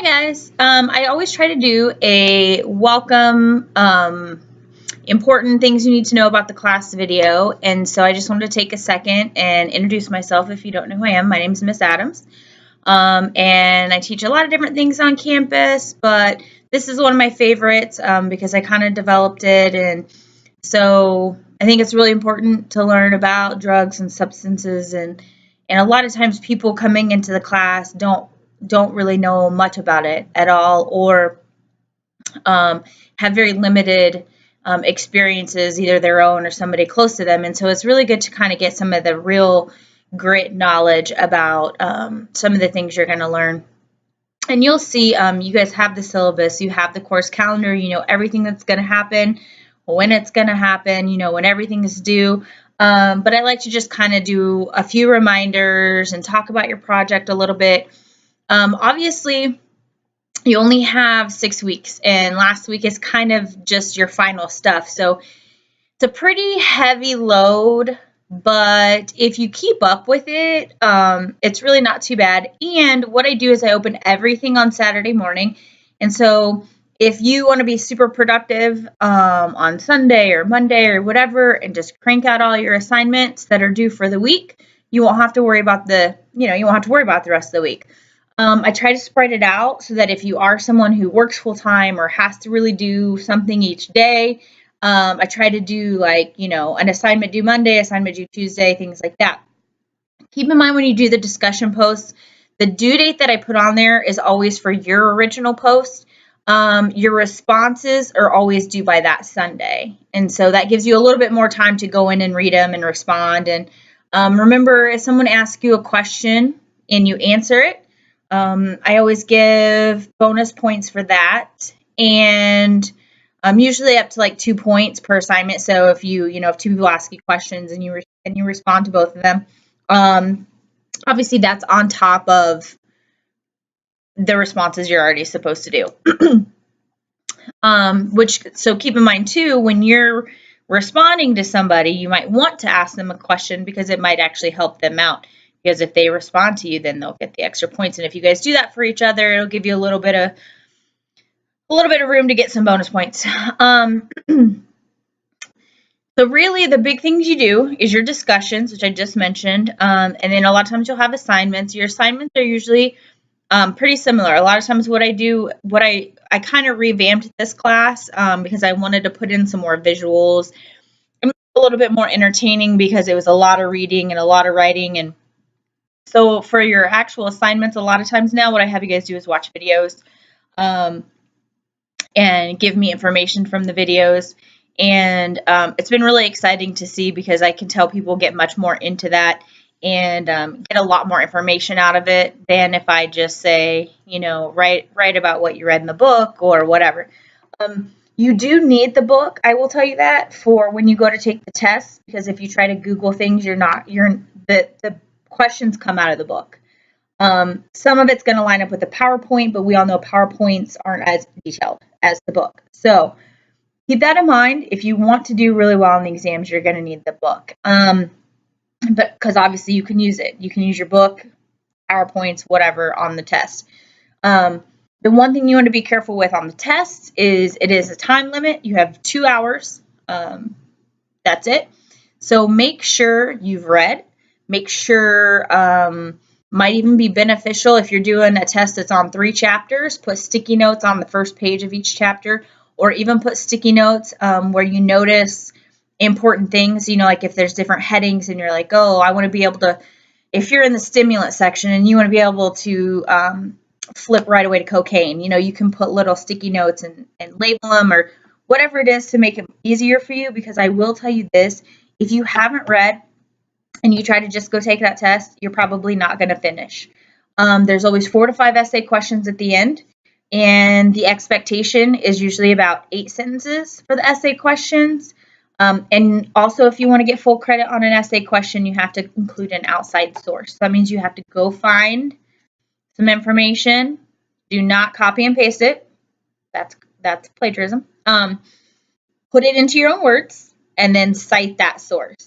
Hi guys. I always try to do a welcome, important things you need to know about the class video, and so I just wanted to take a second and introduce myself. If you don't know who I am, my name is Miss Adams, and I teach a lot of different things on campus, but this is one of my favorites because I kind of developed it, and so I think it's really important to learn about drugs and substances, and a lot of times people coming into the class don't really know much about it at all, or have very limited experiences, either their own or somebody close to them. And so it's really good to kind of get some of the real grit knowledge about some of the things you're going to learn. And you'll see, you guys have the syllabus, you have the course calendar, you know everything that's going to happen, when it's going to happen, you know when everything is due. But I like to just kind of do a few reminders and talk about your project a little bit. Obviously, you only have 6 weeks, and last week is kind of just your final stuff. So it's a pretty heavy load, but if you keep up with it, it's really not too bad. And what I do is I open everything on Saturday morning. And so if you want to be super productive on Sunday or Monday or whatever, and just crank out all your assignments that are due for the week, you won't have to worry about the rest of the week. I try to spread it out so that if you are someone who works full time or has to really do something each day, I try to do an assignment due Monday, assignment due Tuesday, things like that. Keep in mind when you do the discussion posts, the due date that I put on there is always for your original post. Your responses are always due by that Sunday. And so that gives you a little bit more time to go in and read them and respond. And remember, if someone asks you a question and you answer it, I always give bonus points for that, and usually up to 2 points per assignment. So if if two people ask you questions and you respond to both of them, obviously that's on top of the responses you're already supposed to do. So keep in mind too, when you're responding to somebody, you might want to ask them a question because it might actually help them out. Because if they respond to you, then they'll get the extra points. And if you guys do that for each other, it'll give you a little bit of room to get some bonus points. So really, the big things you do is your discussions, which I just mentioned, and then a lot of times you'll have assignments. Your assignments are usually pretty similar. A lot of times, I kind of revamped this class because I wanted to put in some more visuals and a little bit more entertaining because it was a lot of reading and a lot of writing. And so for your actual assignments, a lot of times now what I have you guys do is watch videos and give me information from the videos. And it's been really exciting to see because I can tell people get much more into that and get a lot more information out of it than if I just say, write about what you read in the book or whatever. You do need the book, I will tell you that, for when you go to take the test, because if you try to Google things, the questions come out of the book. Some of it's going to line up with the PowerPoint, but we all know PowerPoints aren't as detailed as the book. So keep that in mind. If you want to do really well in the exams, you're going to need the book. But because obviously you can use it. You can use your book, PowerPoints, whatever on the test. The one thing you want to be careful with on the test is it is a time limit. You have 2 hours. That's it. So make sure you've read. Make sure, might even be beneficial if you're doing a test that's on 3 chapters, put sticky notes on the first page of each chapter, or even put sticky notes where you notice important things, like if there's different headings and you're like, oh, I want to be able to, if you're in the stimulant section and you want to be able to flip right away to cocaine, you can put little sticky notes and label them or whatever it is to make it easier for you, because I will tell you this, if you haven't read and you try to just go take that test, you're probably not going to finish. There's always 4 to 5 essay questions at the end, and the expectation is usually about 8 sentences for the essay questions. And also, if you want to get full credit on an essay question, you have to include an outside source. That means you have to go find some information. Do not copy and paste it. That's plagiarism. Put it into your own words and then cite that source.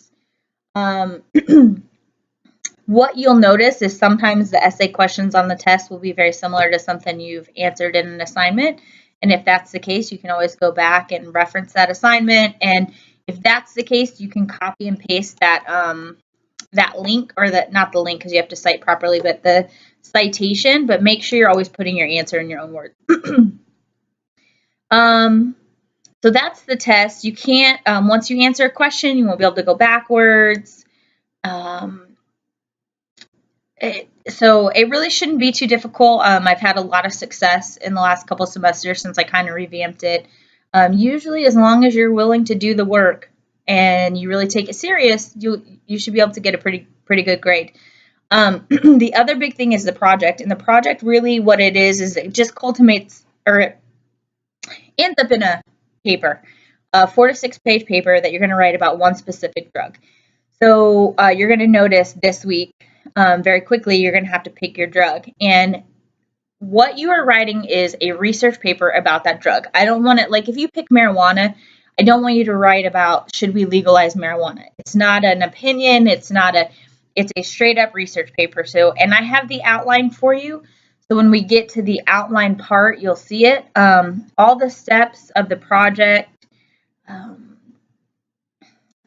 What you'll notice is sometimes the essay questions on the test will be very similar to something you've answered in an assignment. And if that's the case, you can always go back and reference that assignment. And if that's the case, you can copy and paste that that link, or that, not the link because you have to cite properly, but the citation, but make sure you're always putting your answer in your own words. So that's the test. You can't, once you answer a question, you won't be able to go backwards. So it really shouldn't be too difficult. I've had a lot of success in the last couple semesters since I kind of revamped it. Usually, as long as you're willing to do the work and you really take it serious, you should be able to get a pretty good grade. The other big thing is the project, and the project really what it is it just culminates, or it ends up in a paper, a 4 to 6 page paper that you're going to write about one specific drug. So you're going to notice this week, very quickly, you're going to have to pick your drug. And what you are writing is a research paper about that drug. I don't want it, like if you pick marijuana, I don't want you to write about should we legalize marijuana. It's not an opinion. It's a straight up research paper. So, and I have the outline for you. So when we get to the outline part, you'll see it. All the steps of the project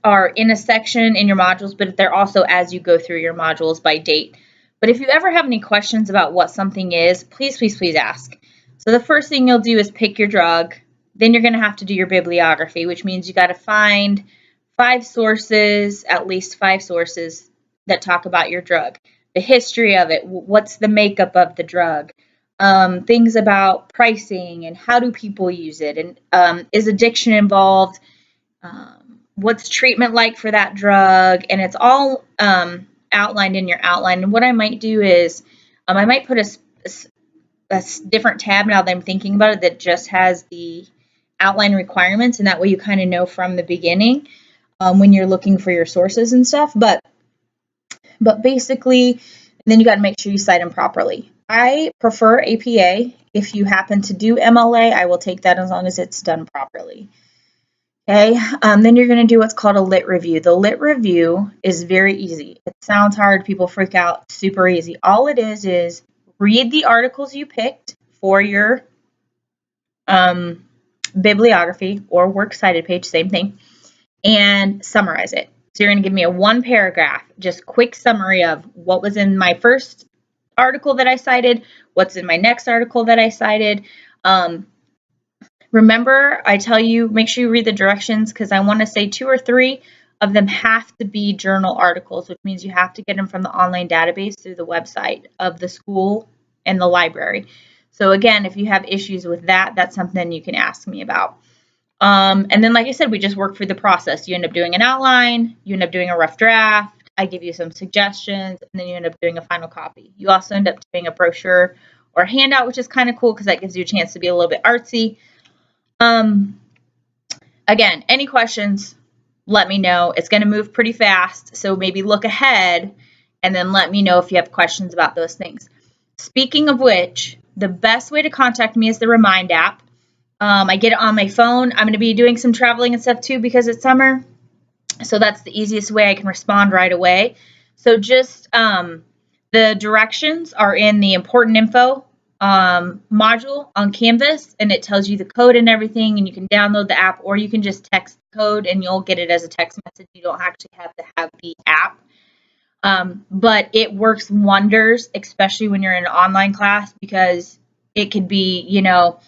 are in a section in your modules, but they're also as you go through your modules by date. But if you ever have any questions about what something is, please, please, please ask. So the first thing you'll do is pick your drug. Then you're going to have to do your bibliography, which means you got to find 5 sources, at least 5 sources that talk about your drug. The history of it, what's the makeup of the drug, things about pricing and how do people use it, and is addiction involved, what's treatment like for that drug, and it's all outlined in your outline. And what I might do is I might put a different tab now that I'm thinking about it that just has the outline requirements, and that way you kind of know from the beginning when you're looking for your sources and stuff. But basically, then you got to make sure you cite them properly. I prefer APA. If you happen to do MLA, I will take that as long as it's done properly. Okay, then you're going to do what's called a lit review. The lit review is very easy. It sounds hard. People freak out. Super easy. All it is read the articles you picked for your bibliography or works cited page, same thing, and summarize it. So you're going to give me a 1 paragraph, just quick summary of what was in my first article that I cited, what's in my next article that I cited. Remember, I tell you, make sure you read the directions, because I want to say 2 or 3 of them have to be journal articles, which means you have to get them from the online database through the website of the school and the library. So again, if you have issues with that, that's something you can ask me about. And then, like I said, we just work through the process. You end up doing an outline, you end up doing a rough draft, I give you some suggestions, and then you end up doing a final copy. You also end up doing a brochure or a handout, which is kind of cool because that gives you a chance to be a little bit artsy. Again, any questions, let me know. It's going to move pretty fast, so maybe look ahead and then let me know if you have questions about those things. Speaking of which, the best way to contact me is the Remind app. I get it on my phone. I'm going to be doing some traveling and stuff too because it's summer, so that's the easiest way I can respond right away. So just the directions are in the important info module on Canvas, and it tells you the code and everything, and you can download the app, or you can just text the code and you'll get it as a text message. You don't actually have to have the app. But it works wonders, especially when you're in an online class, because it could be, you know,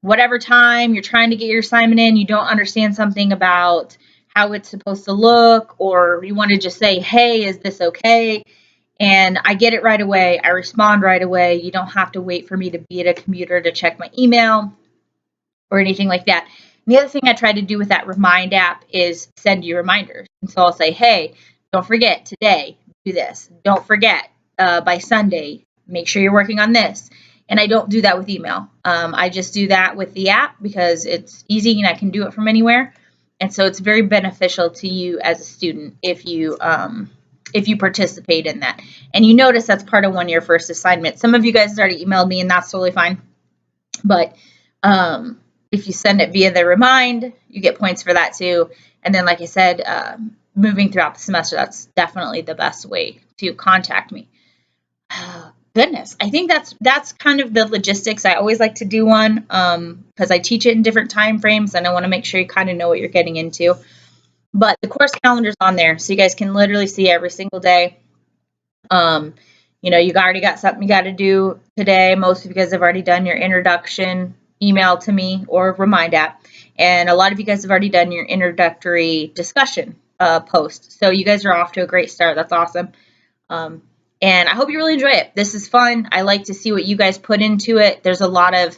whatever time you're trying to get your assignment in, you don't understand something about how it's supposed to look, or you want to just say, hey, is this okay? And I get it right away. I respond right away. You don't have to wait for me to be at a computer to check my email or anything like that. And the other thing I try to do with that Remind app is send you reminders. And so I'll say, hey, don't forget today, do this. Don't forget by Sunday, make sure you're working on this. And I don't do that with email. I just do that with the app because it's easy and I can do it from anywhere. And so it's very beneficial to you as a student if you participate in that. And you notice that's part of one of your first assignments. Some of you guys already emailed me, and that's totally fine. But if you send it via the Remind, you get points for that too. And then, like I said, moving throughout the semester, that's definitely the best way to contact me. Goodness, I think that's kind of the logistics. I always like to do one because I teach it in different time frames, and I want to make sure you kind of know what you're getting into. But the course calendar's on there, so you guys can literally see every single day. You know, you already got something you got to do today. Most of you guys have already done your introduction email to me or Remind app, and a lot of you guys have already done your introductory discussion post. So you guys are off to a great start. That's awesome. And I hope you really enjoy it. This is fun. I like to see what you guys put into it. There's a lot of,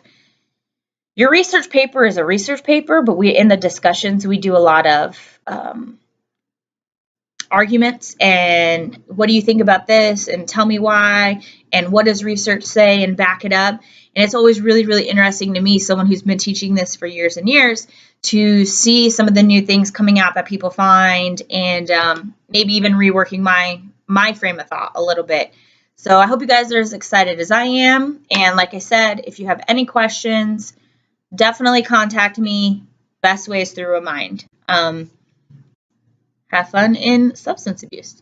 your research paper is a research paper, but in the discussions, we do a lot of arguments and what do you think about this and tell me why and what does research say and back it up. And it's always really, really interesting to me, someone who's been teaching this for years and years, to see some of the new things coming out that people find and maybe even reworking my frame of thought a little bit. So I hope you guys are as excited as I am. And like I said, if you have any questions, definitely contact me. Best way is through Remind. Have fun in substance abuse.